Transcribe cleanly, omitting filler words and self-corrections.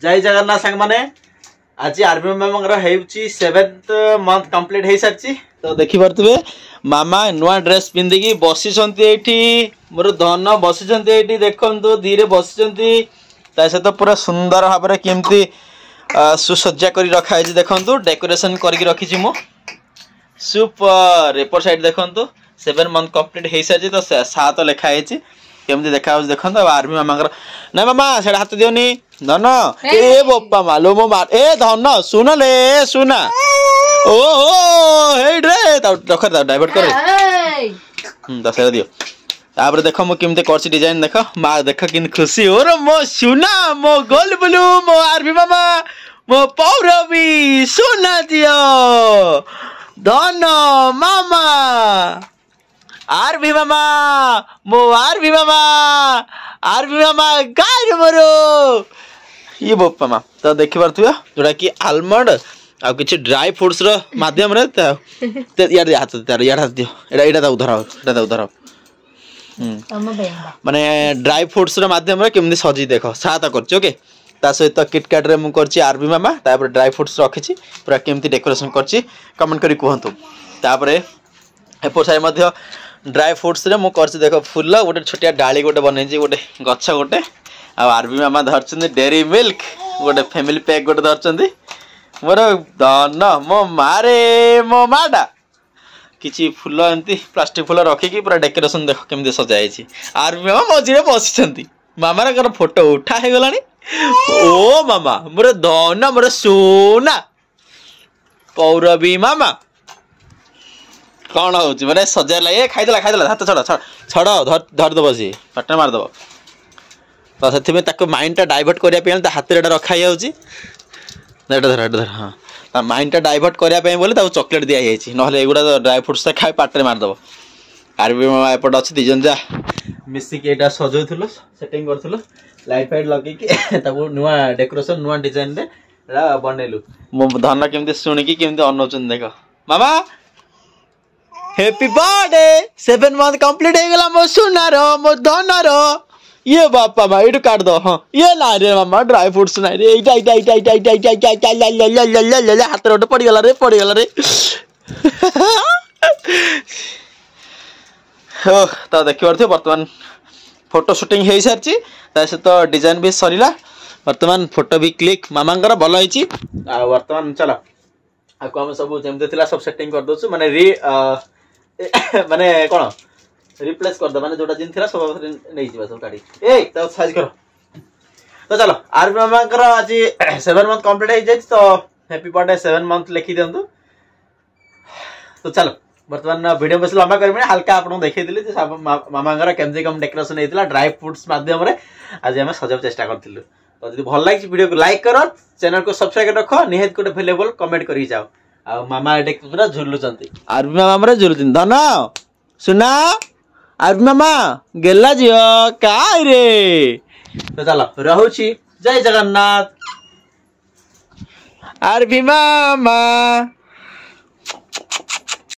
जय जगन्नाथ सांग माने आज आरबी मामा हेउची 7th मंथ कंप्लीट हो सारी तो देखी पारे मामा नुआ ड्रेस पिंधिकी बसी मोर धन बसी देखु धीरे बसी सहित पूरा सुंदर भाव में केमती सुसज्जा कर रखाई देखु डेकोरेशन करके रखी मु सुपर एपर साइड देखु 7 मंथ कंप्लीट हो सारी तो 7 लिखाई केमती देखा देखो आर्मी मामा ना मामा से हाथ दियोनी धन ए बोपा मालो मो मार ए धन सुन ले सुना ओ हे रे रख डाइवर्ट कर तो से दियो तापर देखो मो केमती करछि डिजाइन देखो मा देखो किन खुशी हो रो मो सुना मो गोल ब्लू मो आर्मी मामा मो पौरवी सुना दियो धन मामा आरबी मामा मो आरबी मामा गाय मोरो ये बोपा मा तो देखि पारथुया जोड़ा कि आलमंड आ किछि ड्राई फ्रूट्स रो माध्यम रे यार हाथ दियो एटा उधर माने ड्राई फ्रूट्स रो माध्यम रे केमनी सजी देखो सात करछि ओके ता सहित किटकैट रे मु करछि आरबी मामा तापर ड्राई फ्रूट्स रखिछि पूरा केमती डेकोरेशन करछि कमेंट करी कहंतु तापर एपर साइ मध्य ड्राई फ्रूट्स रे मु करछि देखो फूल गोटे छोटिया डाली गोटे बनै गोटे गछ गोटे आ आरबी मामा धरछन डेरी मिल्क गोटे फैमिली पैक गोटे धरछन मोर धन मो मारे मो माडा किछि फूल एंती प्लास्टिक फूल रखिकी पूरा डेकोरेशन देखो केमती सजाई आरबी मामा मझे बसिछंती मामार कर फोटो उठा हे गलानी ओ मामा मोर धन मोर सोना पौरवी मामा कौन हो मैंने सजा ये खाईदेला हाथ छड़ धर दब सी पाटे मारदब तो से माइंड टा डाइवर्ट करने हाथ में रखाई धर हाँ माइंड टा डाइवर्ट करने बोले चॉकलेट दि जाए ना एगुड़ा ड्राई फ्रूट्स खाई पाटे मारदब आरबी मामा एपट अच्छे दिजन जा मिसिक यहाँ सजाऊल सेटिंग करूँ लाइट फाइट लगे नुआ डेकोरेशन नुआ डिजाइन बनइलु मो धन केमती शुणिकी केमती अनौन देख मामा हैप्पी बर्थडे 7 मंथ कंप्लीट हो गला मो सुनार मो धनर ये बापा मा इट काट दो हां ये ना रे मामा ड्राई फ्रूट्स ना रे हाथ रे पड़ी गला रे हो तो देखि परथि वर्तमान फोटो शूटिंग हो सारी तासे तो डिजाइन भी सरीला वर्तमान फोटो भी क्लिक मामांगर भल होईची आ वर्तमान चलो आ हम सब जेमते थिला सब सेटिंग कर दोछु माने माने कोन रिप्लेस कर दो माने जोटा जिन थिला सब नै जिबा सब काडी ए तो साइज करो तो चलो आरबी मामा कर आज 7 मंथ कंप्लीट हो जाय तो हैप्पी बर्थडे 7 मंथ लिखि देंतु तो चलो वर्तमान वीडियो बस लंबा करबे हल्का आपन देखै दिले जे मामा कर केमजे कम डेकोरेशन हेतिला ड्राई फ्रूट्स माध्यम रे आज हम सजाब चेष्टा करथिलु तो यदि भल लागिछ वीडियो को लाइक करो चैनल को सब्सक्राइब रखो निहेत कोटे अवेलेबल कमेंट करी जाओ आ मामा एटे पूरा झुलुचंती आरबी मामा हमरे झुलुचंती धन सुना आरबी मामा गेला जियो काय रे तो चलो रहउची जय जगन्नाथ आरबी मामा।